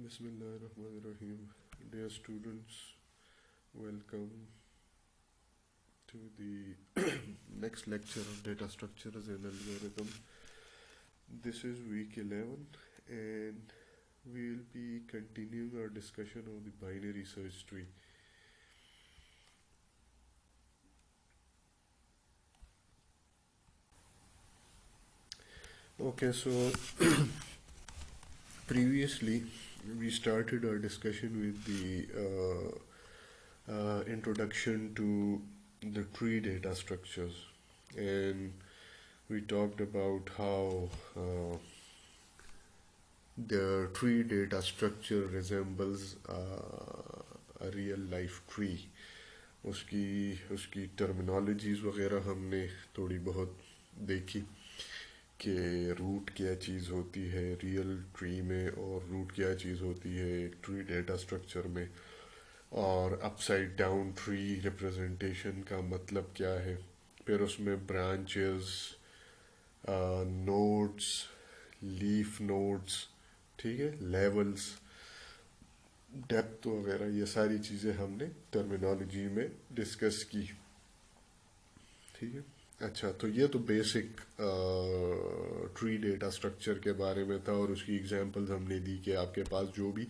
Bismillahirrahmanirrahim. Dear students, welcome to the next lecture of data structures and algorithm. This is week 11 and we'll be continuing our discussion of the binary search tree. Okay, so previously we started our discussion with the introduction to the tree data structures, and we talked about how the tree data structure resembles a real life tree. उसकी उसकी terminologies वगैरह हमने थोड़ी बहुत देखी कि root क्या चीज़ होती है रियल ट्री में और रूट क्या चीज़ होती है एक ट्री डेटा स्ट्रक्चर में, और अपसाइड डाउन ट्री रिप्रेजेंटेशन का मतलब क्या है। फिर उसमें ब्रांचेस, नोड्स, लीफ नोड्स, ठीक है, लेवल्स, डेप्थ वगैरह, ये सारी चीज़ें हमने टर्मिनोलॉजी में डिस्कस की। ठीक है, अच्छा, तो ये तो बेसिक ट्री डेटा स्ट्रक्चर के बारे में था और उसकी एग्जांपल्स हमने दी कि आपके पास जो भी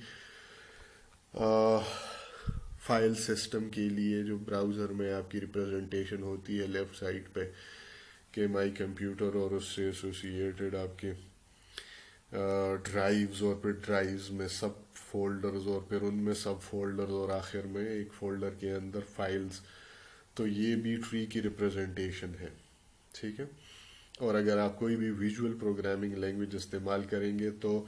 फाइल सिस्टम के लिए जो ब्राउज़र में आपकी रिप्रेजेंटेशन होती है लेफ़्ट साइड पे कि माई कंप्यूटर और उससे एसोसिएटेड आपके ड्राइव्स और फिर ड्राइव्स में सब फोल्डर्स और फिर उनमें सब फोल्डर्स और आखिर में एक फोल्डर के अंदर फाइल्स, तो ये भी ट्री की रिप्रेजेंटेशन है। ठीक है, और अगर आप कोई भी विजुअल प्रोग्रामिंग लैंग्वेज इस्तेमाल करेंगे तो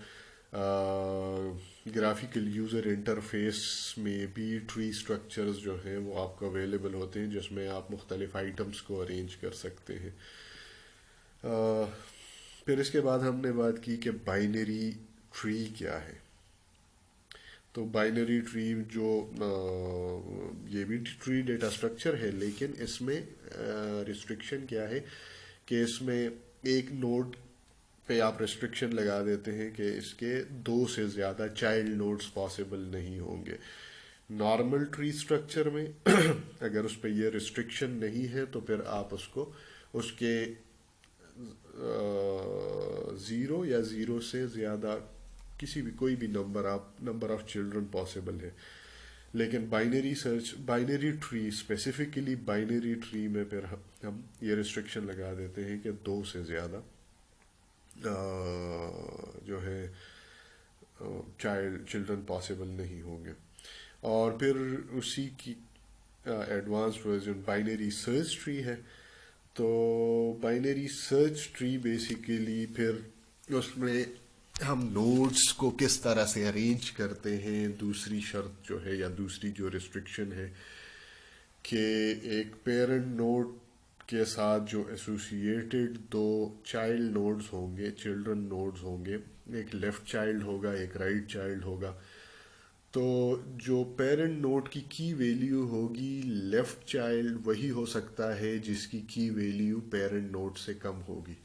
ग्राफिकल यूज़र इंटरफेस में भी ट्री स्ट्रक्चर्स जो हैं वो आपको अवेलेबल होते हैं जिसमें आप मुख्तलिफ आइटम्स को अरेंज कर सकते हैं। फिर इसके बाद हमने बात की कि बाइनरी ट्री क्या है। तो बाइनरी ट्री जो ये भी ट्री डेटा स्ट्रक्चर है लेकिन इसमें रिस्ट्रिक्शन क्या है कि इसमें एक नोड पे आप रिस्ट्रिक्शन लगा देते हैं कि इसके 2 से ज़्यादा चाइल्ड नोड्स पॉसिबल नहीं होंगे। नॉर्मल ट्री स्ट्रक्चर में अगर उस पर यह रिस्ट्रिक्शन नहीं है तो फिर आप उसको उसके 0 या 0 से ज़्यादा किसी भी कोई भी नंबर ऑफ चिल्ड्रन पॉसिबल है। लेकिन binary tree, specifically binary tree में फिर हम ये रिस्ट्रिक्शन लगा देते हैं कि 2 से ज़्यादा जो है चिल्ड्रन पॉसिबल नहीं होंगे। और फिर उसी की advance version binary search tree है। तो बाइनरी सर्च ट्री बेसिकली फिर उसमें हम नोड्स को किस तरह से अरेंज करते हैं, दूसरी शर्त जो है या दूसरी जो रिस्ट्रिक्शन है कि एक पेरेंट नोड के साथ जो एसोसिएटेड 2 चाइल्ड नोड्स होंगे, चिल्ड्रन नोड्स होंगे, एक लेफ्ट चाइल्ड होगा एक राइट चाइल्ड होगा। तो जो पेरेंट नोड की वैल्यू होगी लेफ्ट चाइल्ड वही हो सकता है जिसकी की वैल्यू पेरेंट नोड से कम होगी,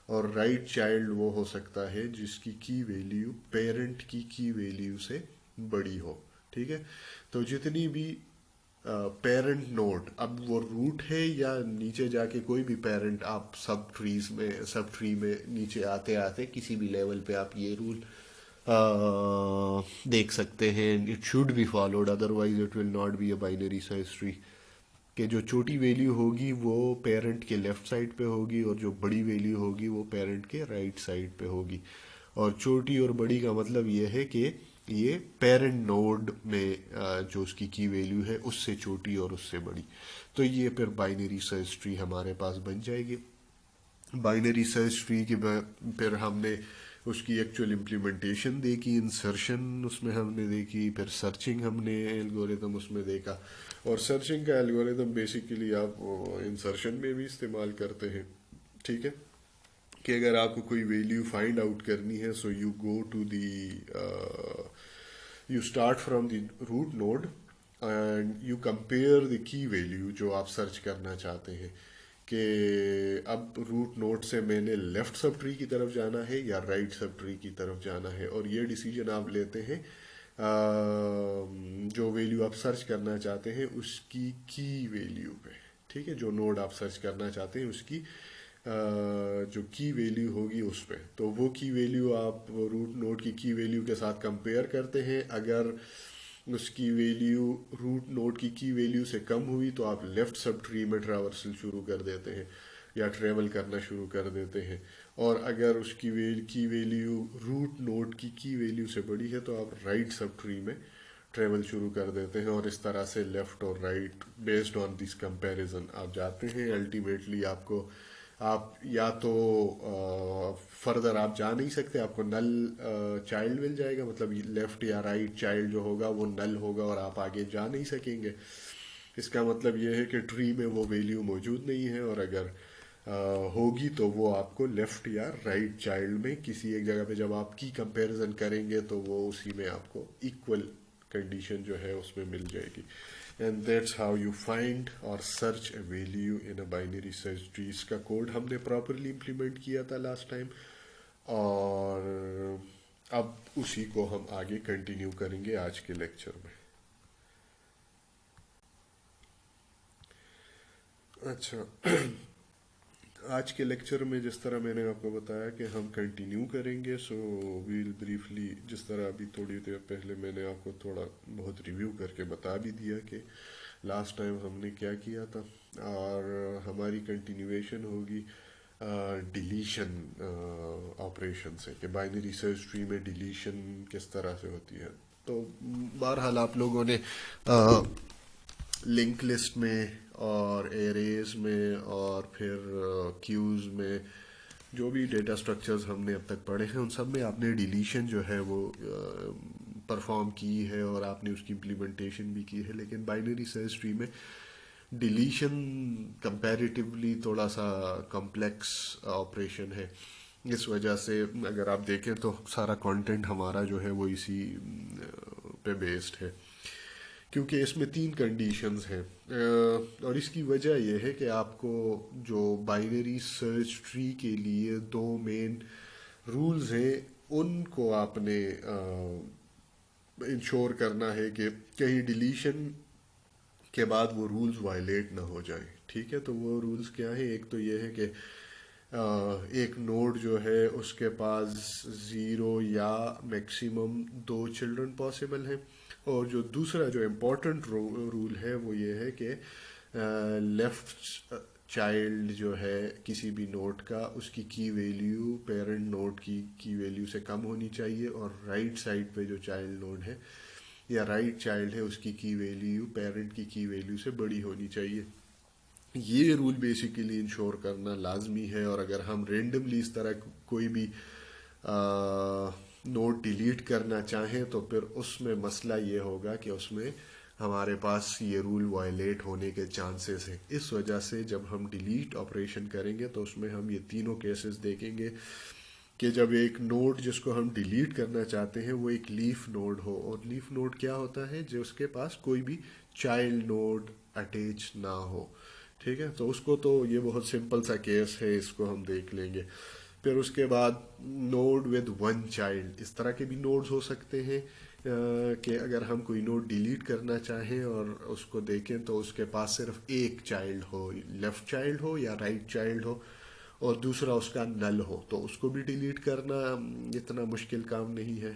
और राइट चाइल्ड वो हो सकता है जिसकी की वैल्यू पेरेंट की वैल्यू से बड़ी हो। ठीक है, तो जितनी भी पेरेंट नोड, अब वो रूट है या नीचे जाके कोई भी पेरेंट, आप सब ट्री में नीचे आते आते किसी भी लेवल पे आप ये रूल देख सकते हैं, it should be followed otherwise it will not be a binary search tree, कि जो छोटी वैल्यू होगी वो पेरेंट के लेफ्ट साइड पे होगी और जो बड़ी वैल्यू होगी वो पेरेंट के राइट साइड पे होगी। और छोटी और बड़ी का मतलब ये है कि ये पेरेंट नोड में जो उसकी की वैल्यू है उससे छोटी और उससे बड़ी, तो ये फिर बाइनरी सर्च ट्री हमारे पास बन जाएगी। बाइनरी सर्च ट्री के फिर हमने उसकी एक्चुअल इम्प्लीमेंटेशन देखी, इंसर्शन उसमें हमने देखी, फिर सर्चिंग हमने एल्गोरिदम उसमें देखा। और सर्चिंग का एल्गोरिदम बेसिकली आप इंसर्शन में भी इस्तेमाल करते हैं। ठीक है, कि अगर आपको कोई वैल्यू फाइंड आउट करनी है so you go to you start from the root node and you compare the key value जो आप सर्च करना चाहते हैं कि अब रूट नोड से मैंने लेफ्ट सब ट्री की तरफ जाना है या राइट सब ट्री की तरफ जाना है, और ये डिसीजन आप लेते हैं जो वैल्यू आप सर्च करना चाहते हैं उसकी की वैल्यू पे। ठीक है, जो नोड आप सर्च करना चाहते हैं उसकी जो की वैल्यू होगी उस पे, तो वो की वैल्यू आप रूट नोड की वैल्यू के साथ कंपेयर करते हैं। अगर उसकी वैल्यू रूट नोड की वैल्यू से कम हुई तो आप लेफ्ट सब ट्री में ट्रैवर्सल शुरू कर देते हैं या ट्रेवल करना शुरू कर देते हैं, और अगर उसकी की वैल्यू रूट नोड की वैल्यू से बड़ी है तो आप राइट सब ट्री में ट्रेवल शुरू कर देते हैं, और इस तरह से लेफ्ट और right based on this comparison आप जाते हैं। अल्टीमेटली आपको आप या तो फर्दर आप जा नहीं सकते, आपको नल चाइल्ड मिल जाएगा, मतलब लेफ्ट या राइट चाइल्ड जो होगा वो नल होगा और आप आगे जा नहीं सकेंगे। इसका मतलब ये है कि ट्री में वो वैल्यू मौजूद नहीं है, और अगर होगी तो वो आपको लेफ्ट या राइट चाइल्ड में किसी एक जगह पे जब आप की कंपैरिजन करेंगे तो वो उसी में आपको इक्वल कंडीशन जो है उसमें मिल जाएगी। And that's how you find और search a value in a binary search tree. इसका कोड हमने प्रॉपरली इम्प्लीमेंट किया था लास्ट टाइम, और अब उसी को हम आगे कंटिन्यू करेंगे आज के लेक्चर में। अच्छा, आज के लेक्चर में जिस तरह मैंने आपको बताया कि हम कंटिन्यू करेंगे, सो वील ब्रीफली, जिस तरह अभी थोड़ी देर पहले मैंने आपको थोड़ा बहुत रिव्यू करके बता भी दिया कि लास्ट टाइम हमने क्या किया था, और हमारी कंटिन्यूएशन होगी डिलीशन ऑपरेशन से, कि बाइनरी सर्च ट्री में डिलीशन किस तरह से होती है। तो बहरहाल आप लोगों ने लिंक लिस्ट में और एरेज में और फिर क्यूज में जो भी डेटा स्ट्रक्चर्स हमने अब तक पढ़े हैं उन सब में आपने डिलीशन जो है वो परफॉर्म की है और आपने उसकी इम्प्लीमेंटेशन भी की है। लेकिन बाइनरी सर्च ट्री में डिलीशन कंपैरेटिवली थोड़ा सा कॉम्प्लेक्स ऑपरेशन है। इस वजह से अगर आप देखें तो सारा कंटेंट हमारा जो है वो इसी पे बेस्ड है, क्योंकि इसमें तीन कंडीशंस हैं। और इसकी वजह यह है कि आपको जो बाइनरी सर्च ट्री के लिए दो मेन रूल्स हैं उनको आपने इंश्योर करना है कि कहीं डिलीशन के बाद वो रूल्स वायलेट ना हो जाए। ठीक है, तो वो रूल्स क्या है? एक तो ये है कि एक नोड जो है उसके पास ज़ीरो या मैक्सिमम दो चिल्ड्रन पॉसिबल हैं, और जो दूसरा जो इम्पोर्टेंट रूल है वो ये है कि लेफ्ट चाइल्ड जो है किसी भी नोड का उसकी की वैल्यू पेरेंट नोड की वैल्यू से कम होनी चाहिए, और राइट साइड पे जो चाइल्ड नोड है या राइट चाइल्ड है उसकी की वैल्यू पेरेंट की वैल्यू से बड़ी होनी चाहिए। ये रूल बेसिकली इंश्योर करना लाजमी है, और अगर हम रेंडमली इस तरह कोई भी नोट डिलीट करना चाहें तो फिर उसमें मसला ये होगा कि उसमें हमारे पास ये रूल वायलेट होने के चांसेस हैं। इस वजह से जब हम डिलीट ऑपरेशन करेंगे तो उसमें हम ये तीनों केसेस देखेंगे कि जब एक नोड जिसको हम डिलीट करना चाहते हैं वो एक लीफ नोड हो, और लीफ नोड क्या होता है? जो उसके पास कोई भी चाइल्ड नोड अटैच ना हो। ठीक है, तो उसको तो ये बहुत सिंपल सा केस है, इसको हम देख लेंगे। फिर उसके बाद नोड विद वन चाइल्ड, इस तरह के भी नोड्स हो सकते हैं कि अगर हम कोई नोड डिलीट करना चाहें और उसको देखें तो उसके पास सिर्फ एक चाइल्ड हो, लेफ्ट चाइल्ड हो या राइट चाइल्ड हो, और दूसरा उसका नल हो, तो उसको भी डिलीट करना इतना मुश्किल काम नहीं है।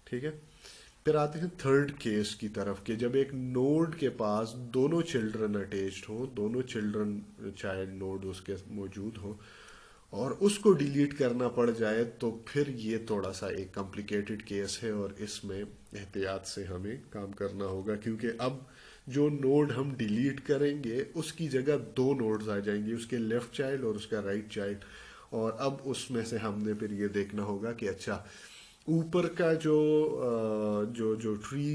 ठीक है, फिर आते हैं थर्ड केस की तरफ कि जब एक नोड के पास दोनों चिल्ड्रन अटैच्ड हो, दोनों चिल्ड्रन चाइल्ड नोड उसके मौजूद हो और उसको डिलीट करना पड़ जाए, तो फिर ये थोड़ा सा एक कॉम्प्लिकेटेड केस है और इसमें एहतियात से हमें काम करना होगा, क्योंकि अब जो नोड हम डिलीट करेंगे उसकी जगह दो नोड्स आ जाएंगे, उसके लेफ्ट चाइल्ड और उसका राइट चाइल्ड। और अब उसमें से हमने फिर ये देखना होगा कि अच्छा, ऊपर का जो जो जो ट्री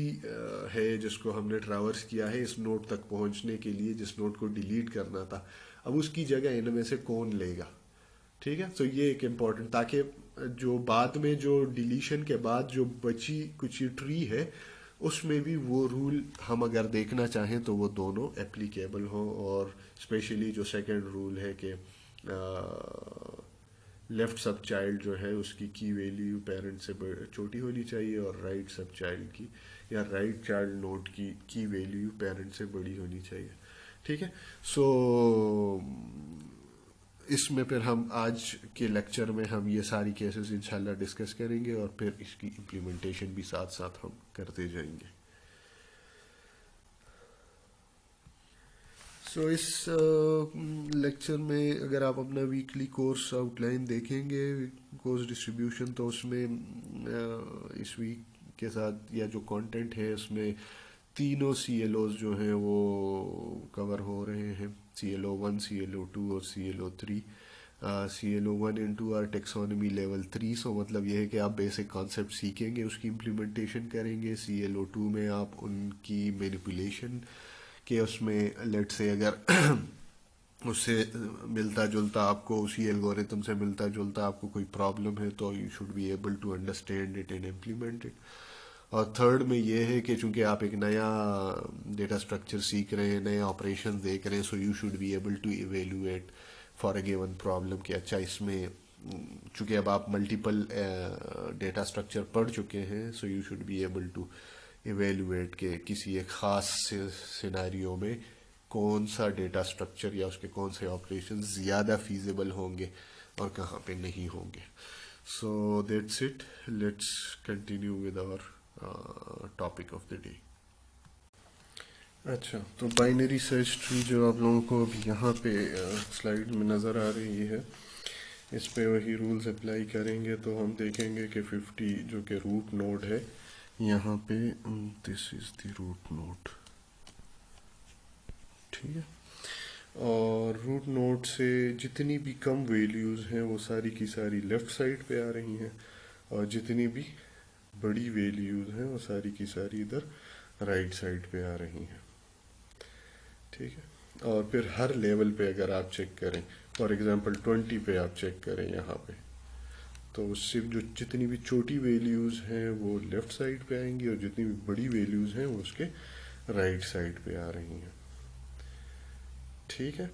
है जिसको हमने ट्रैवर्स किया है इस नोड तक पहुंचने के लिए, जिस नोड को डिलीट करना था, अब उसकी जगह इनमें से कौन लेगा। ठीक है, तो ये एक इम्पॉर्टेंट, ताकि जो बाद में जो डिलीशन के बाद जो बची कुछ ट्री है उसमें भी वो रूल हम अगर देखना चाहें तो वो दोनों एप्लीकेबल हों। और स्पेशली जो सेकंड रूल है कि लेफ्ट सब चाइल्ड जो है उसकी की वैल्यू पेरेंट से छोटी होनी चाहिए, और राइट सब चाइल्ड की या राइट चाइल्ड नोड की वैल्यू पेरेंट से बड़ी होनी चाहिए। ठीक है। सो इसमें फिर हम आज के लेक्चर में हम ये सारी केसेस इंशाल्लाह डिस्कस करेंगे, और फिर इसकी इम्प्लीमेंटेशन भी साथ साथ हम करते जाएंगे। सो इस लेक्चर में अगर आप अपना वीकली कोर्स आउटलाइन देखेंगे, कोर्स डिस्ट्रीब्यूशन, तो उसमें इस वीक के साथ या जो कंटेंट है उसमें तीनों CLOs जो हैं वो कवर हो रहे हैं, CLO1, CLO2 और CLO3। CLO1 and 2 are taxonomy level 3, सो मतलब ये है कि आप बेसिक कॉन्सेप्ट सीखेंगे, उसकी इम्प्लीमेंटेशन करेंगे। CLO2 में आप उनकी मैनिपुलेशन के उसमें लेट से अगर उससे मिलता जुलता आपको, उसी एल्गोरिथम से मिलता जुलता आपको कोई प्रॉब्लम है तो you should be able to understand it and implement it. और थर्ड में ये है कि चूंकि आप एक नया डेटा स्ट्रक्चर सीख रहे हैं, नए ऑपरेशन देख रहे हैं, so you should be able to evaluate for a given problem कि अच्छा इसमें, चूंकि अब आप मल्टीपल डेटा स्ट्रक्चर पढ़ चुके हैं, so you should be able to evaluate के किसी एक ख़ास सिनारियो में कौन सा डेटा स्ट्रक्चर या उसके कौन से ऑपरेशन ज़्यादा फीजिबल होंगे और कहाँ पे नहीं होंगे। So that's it, let's continue with our topic of the day. अच्छा, तो बाइनरी सर्च ट्री जो आप लोगों को अभी यहाँ पे स्लाइड में नज़र आ रही है, इस पे वही रूल्स अप्लाई करेंगे तो हम देखेंगे कि 50 जो कि रूट नोड है यहाँ पे, this is the root node. ठीक है। और रूट नोड से जितनी भी कम वैल्यूज़ हैं वो सारी की सारी लेफ़्ट साइड पे आ रही हैं, और जितनी भी बड़ी वैल्यूज़ हैं वो सारी की सारी इधर राइट साइड पे आ रही हैं। ठीक है। और फिर हर लेवल पे अगर आप चेक करें, फॉर एग्जांपल 20 पे आप चेक करें यहाँ पे, तो उससे जो जितनी भी छोटी वैल्यूज़ हैं वो लेफ़्ट साइड पे आएंगी, और जितनी भी बड़ी वैल्यूज़ हैं वो उसके राइट साइड पे आ रही हैं। ठीक है।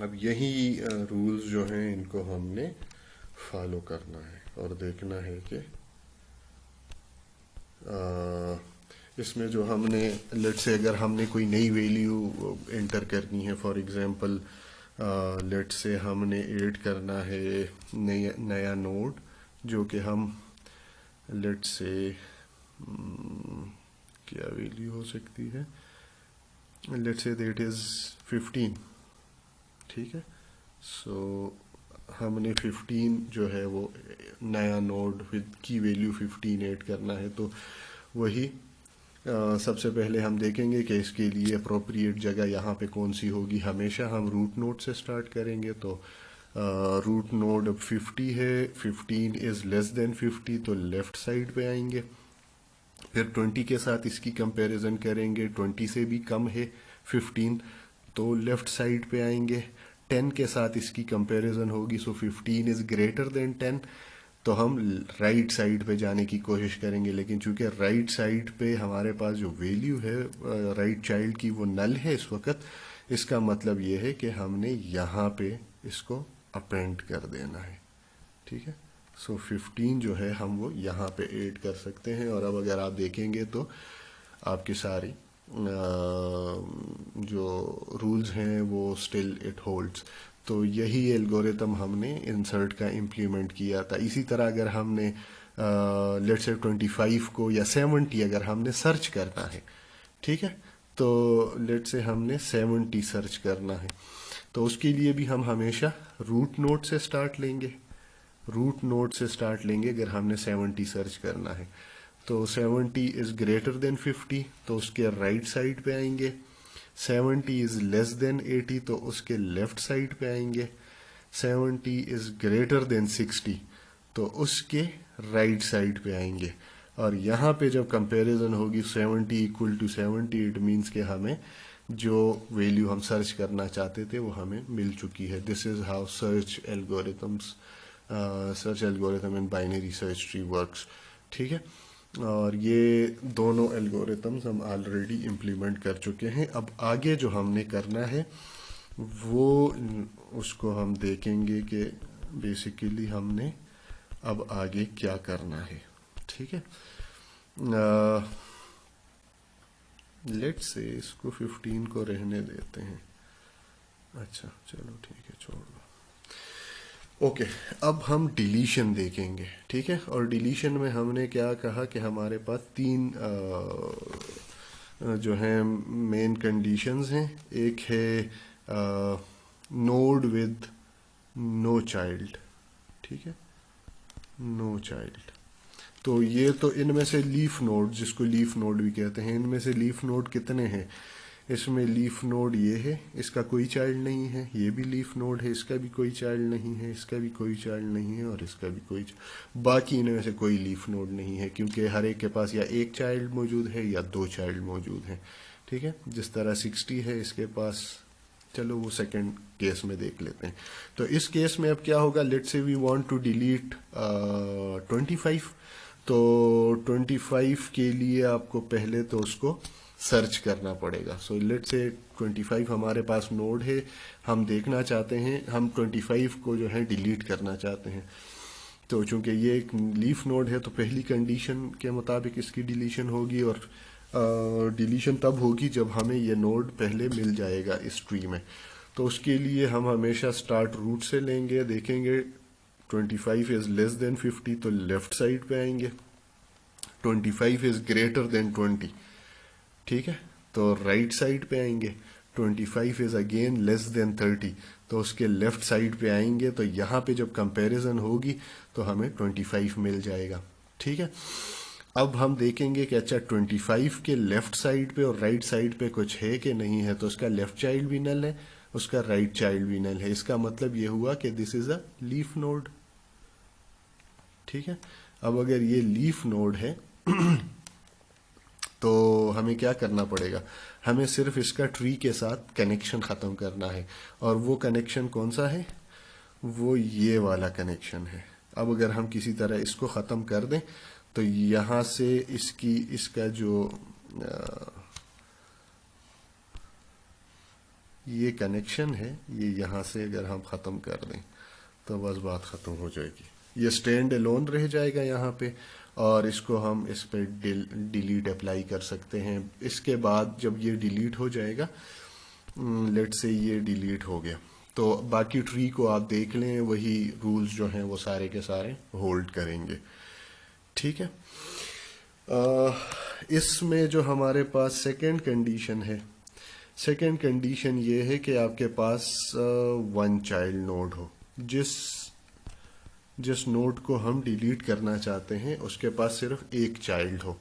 अब यही रूल्स जो हैं इनको हमने फॉलो करना है और देखना है कि इसमें जो हमने, लेट से अगर हमने कोई नई वैल्यू एंटर करनी है, फॉर एग्जांपल लेट से हमने ऐड करना है नया नोड, जो कि हम लेट से क्या वैल्यू हो सकती है, लेट से दैट इज़ 15। ठीक है। सो हमने 15 जो है वो नया नोड विद की वैल्यू 15 ऐड करना है, तो वही सबसे पहले हम देखेंगे कि इसके लिए अप्रोप्रिएट जगह यहाँ पे कौन सी होगी। हमेशा हम रूट नोड से स्टार्ट करेंगे, तो रूट नोड अब 50 है, 15 इज़ लेस देन 50, तो लेफ़्ट साइड पे आएंगे। फिर 20 के साथ इसकी कंपैरिजन करेंगे, 20 से भी कम है 15, तो लेफ़्ट साइड पे आएंगे। 10 के साथ इसकी कंपैरिजन होगी, सो 15 इज़ ग्रेटर देन 10, तो हम राइट साइड पे जाने की कोशिश करेंगे। लेकिन चूंकि राइट साइड पे हमारे पास जो वैल्यू है राइट चाइल्ड की वो नल है इस वक्त, इसका मतलब ये है कि हमने यहाँ पे इसको अपेंड कर देना है। ठीक है। सो 15 जो है हम वो यहाँ पे ऐड कर सकते हैं। और अब अगर आप देखेंगे तो आपकी सारी जो रूल्स हैं वो स्टिल इट होल्ड्स। तो यही एल्गोरिथम हमने इंसर्ट का इम्प्लीमेंट किया था। इसी तरह अगर हमने लेट्स से 25 को या 70 अगर हमने सर्च करना है, ठीक है, तो लेट्स से हमने 70 सर्च करना है, तो उसके लिए भी हम हमेशा रूट नोड से स्टार्ट लेंगे। रूट नोड से स्टार्ट लेंगे अगर हमने 70 सर्च करना है, तो 70 इज़ ग्रेटर देन 50, तो उसके राइट साइड पे आएंगे। 70 इज़ लेस देन 80, तो उसके लेफ्ट साइड पे आएंगे। 70 इज़ ग्रेटर देन 60, तो उसके राइट साइड पे आएंगे। और यहाँ पे जब कंपैरिजन होगी 70 इक्वल टू 70, इट मीन्स कि हमें जो वैल्यू हम सर्च करना चाहते थे वो हमें मिल चुकी है। This is how search algorithm in binary search tree works. ठीक है। और ये दोनों एल्गोरिथम्स हम ऑलरेडी इम्प्लीमेंट कर चुके हैं। अब आगे जो हमने करना है वो उसको हम देखेंगे कि बेसिकली हमने अब आगे क्या करना है। ठीक है, लेट्स से इसको 15 को रहने देते हैं। अच्छा चलो ठीक है, छोड़ दो। ओके, अब हम डिलीशन देखेंगे। ठीक है, और डिलीशन में हमने क्या कहा कि हमारे पास तीन जो हैं मेन कंडीशंस हैं। एक है नोड विद नो चाइल्ड। ठीक है, नो चाइल्ड। तो ये तो इनमें से लीफ नोड, जिसको लीफ नोड भी कहते हैं, इनमें से लीफ नोड कितने हैं? इसमें लीफ नोड ये है, इसका कोई चाइल्ड नहीं है। ये भी लीफ नोड है, इसका भी कोई चाइल्ड नहीं है, इसका भी कोई चाइल्ड नहीं है, और इसका भी कोई बाकी इनमें से कोई लीफ नोड नहीं है, क्योंकि हर एक के पास या एक चाइल्ड मौजूद है या दो चाइल्ड मौजूद हैं। ठीक है, जिस तरह 60 है इसके पास। चलो वो सेकंड केस में देख लेते हैं। तो इस केस में अब क्या होगा, let's say we want to delete 25। तो 25 के लिए आपको पहले तो उसको सर्च करना पड़ेगा। सो लेट्स से 25 हमारे पास नोड है, हम देखना चाहते हैं, हम 25 को जो है डिलीट करना चाहते हैं। तो चूंकि ये एक लीफ नोड है तो पहली कंडीशन के मुताबिक इसकी डिलीशन होगी, और डिलीशन तब होगी जब हमें ये नोड पहले मिल जाएगा इस ट्री में। तो उसके लिए हम हमेशा स्टार्ट रूट से लेंगे, देखेंगे 25 इज लेस देन 50 तो लेफ्ट साइड पे आएंगे, 25 इज ग्रेटर देन 20। ठीक है, तो राइट साइड पे आएंगे, 25 इज अगेन लेस देन 30 तो उसके लेफ्ट साइड पे आएंगे। तो यहाँ पे जब कंपैरिजन होगी तो हमें 25 मिल जाएगा। ठीक है, अब हम देखेंगे कि अच्छा 25 के लेफ्ट साइड पे और राइट साइड पे कुछ है कि नहीं है। तो उसका लेफ्ट चाइल्ड भी नल है, उसका राइट चाइल्ड भी नल है। इसका मतलब ये हुआ कि this is a leaf node. ठीक है, अब अगर ये लीफ नोड है तो हमें क्या करना पड़ेगा, हमें सिर्फ इसका ट्री के साथ कनेक्शन ख़त्म करना है। और वो कनेक्शन कौन सा है, वो ये वाला कनेक्शन है। अब अगर हम किसी तरह इसको ख़त्म कर दें तो यहाँ से इसका जो ये कनेक्शन है, ये यहाँ से अगर हम ख़त्म कर दें तो बस बात ख़त्म हो जाएगी। ये स्टैंड अलोन रह जाएगा यहाँ पे, और इसको हम इस पे डिलीट अप्लाई कर सकते हैं। इसके बाद जब ये डिलीट हो जाएगा, लेट से ये डिलीट हो गया, तो बाकी ट्री को आप देख लें, वही रूल्स जो हैं वो सारे के सारे होल्ड करेंगे। ठीक है, इसमें जो हमारे पास सेकंड कंडीशन है, सेकंड कंडीशन ये है कि आपके पास वन चाइल्ड नोड हो। जिस नोड को हम डिलीट करना चाहते हैं उसके पास सिर्फ एक चाइल्ड हो।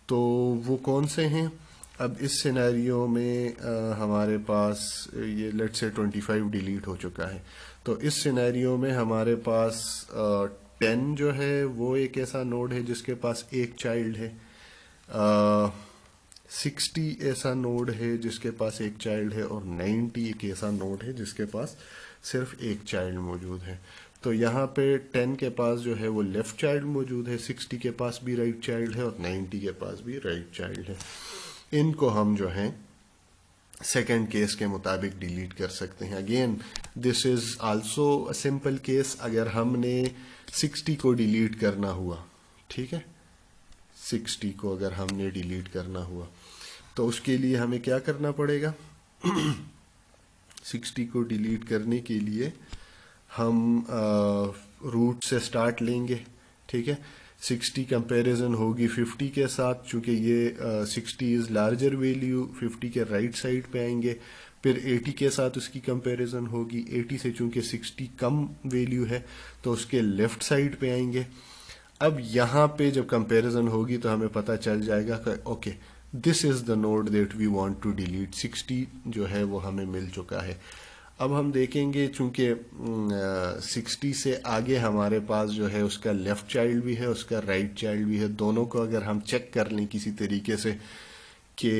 तो वो कौन से हैं? अब इस सिनेरियो में हमारे पास ये लेट से 25 डिलीट हो चुका है। तो इस सिनेरियो में हमारे पास 10 जो है वो एक ऐसा नोड है जिसके पास एक चाइल्ड है। 60 ऐसा नोड है जिसके पास एक चाइल्ड है, और 90 एक ऐसा नोड है जिसके पास सिर्फ एक चाइल्ड मौजूद है। तो यहाँ पे 10 के पास जो है वो लेफ्ट चाइल्ड मौजूद है, 60 के पास भी राइट चाइल्ड है, और 90 के पास भी राइट चाइल्ड है। इनको हम जो है सेकेंड केस के मुताबिक डिलीट कर सकते हैं। Again this is also a simple case. अगर हमने 60 को डिलीट करना हुआ, ठीक है, 60 को अगर हमने डिलीट करना हुआ तो उसके लिए हमें क्या करना पड़ेगा 60 को डिलीट करने के लिए हम रूट से स्टार्ट लेंगे। ठीक है, 60 कंपैरिजन होगी 50 के साथ, चूंकि ये 60 इज लार्जर वैल्यू, 50 के राइट साइड पे आएंगे। फिर 80 के साथ उसकी कंपैरिजन होगी, 80 से चूंकि 60 कम वैल्यू है तो उसके लेफ्ट साइड पे आएंगे। अब यहाँ पे जब कंपैरिजन होगी तो हमें पता चल जाएगा कि okay this is the node that we want to delete. 60 जो है वो हमें मिल चुका है। अब हम देखेंगे चूंकि 60 से आगे हमारे पास जो है उसका लेफ्ट चाइल्ड भी है, उसका राइट चाइल्ड भी है। दोनों को अगर हम चेक कर लें किसी तरीके से कि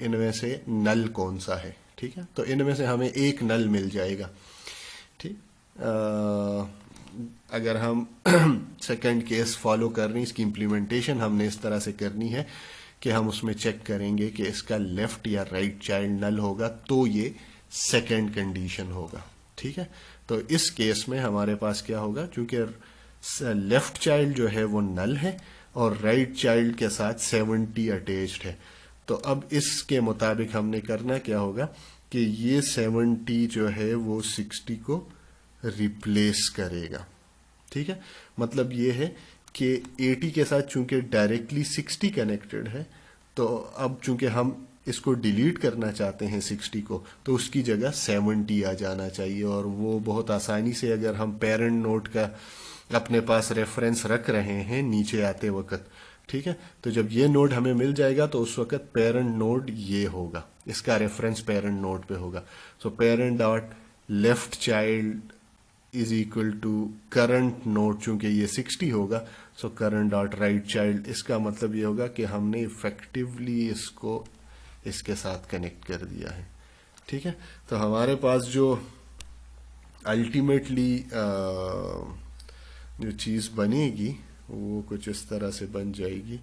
इनमें से नल कौन सा है, ठीक है, तो इनमें से हमें एक नल मिल जाएगा। ठीक, अगर हम सेकंड केस फॉलो कर रहे हैं, इसकी इम्प्लीमेंटेशन हमने इस तरह से करनी है कि हम उसमें चेक करेंगे कि इसका लेफ्ट या राइट चाइल्ड नल होगा, तो ये सेकंड कंडीशन होगा। ठीक है, तो इस केस में हमारे पास क्या होगा, क्योंकि लेफ्ट चाइल्ड जो है वो नल है और राइट चाइल्ड के साथ 70 अटैच्ड है, तो अब इसके मुताबिक हमने करना क्या होगा कि ये 70 जो है वो 60 को रिप्लेस करेगा। ठीक है, मतलब ये है कि 80 के साथ चूंकि डायरेक्टली 60 कनेक्टेड है, तो अब चूंकि हम इसको डिलीट करना चाहते हैं 60 को, तो उसकी जगह 70 आ जाना चाहिए। और वो बहुत आसानी से, अगर हम पेरेंट नोड का अपने पास रेफरेंस रख रहे हैं नीचे आते वक्त, ठीक है, तो जब ये नोड हमें मिल जाएगा तो उस वक्त पेरेंट नोड ये होगा, इसका रेफरेंस पेरेंट नोड पे होगा। So parent dot left child is equal to current node, चूंकि ये 60 होगा, so current dot right child, इसका मतलब ये होगा कि हमने इफेक्टिवली इसको इसके साथ कनेक्ट कर दिया है। ठीक है, तो हमारे पास जो अल्टीमेटली जो चीज़ बनेगी वो कुछ इस तरह से बन जाएगी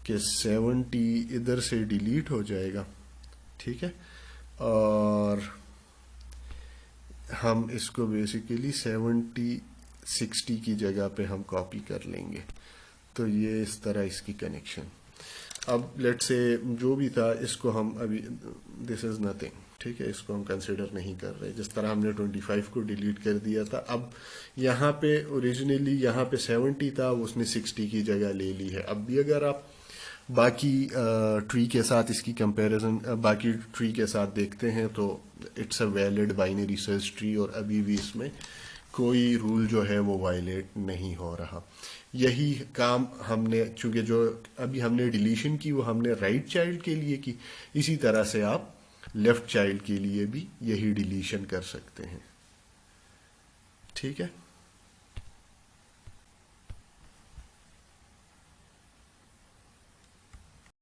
कि 70 इधर से डिलीट हो जाएगा। ठीक है, और हम इसको बेसिकली 70 60 की जगह पे हम कॉपी कर लेंगे। तो ये इस तरह इसकी कनेक्शन। अब लेट से जो भी था इसको हम अभी, दिस इज नथिंग, ठीक है, इसको हम कंसिडर नहीं कर रहे। जिस तरह हमने 25 को डिलीट कर दिया था, अब यहाँ पे ओरिजिनली यहाँ पे 70 था, उसने 60 की जगह ले ली है। अब भी अगर आप बाकी ट्री के साथ इसकी कंपैरिजन बाकी ट्री के साथ देखते हैं तो it's a valid binary search tree, और अभी भी इसमें कोई रूल जो है वो वायलेट नहीं हो रहा। यही काम हमने, चूंकि जो अभी हमने डिलीशन की वो हमने राइट चाइल्ड के लिए की, इसी तरह से आप लेफ्ट चाइल्ड के लिए भी यही डिलीशन कर सकते हैं। ठीक है।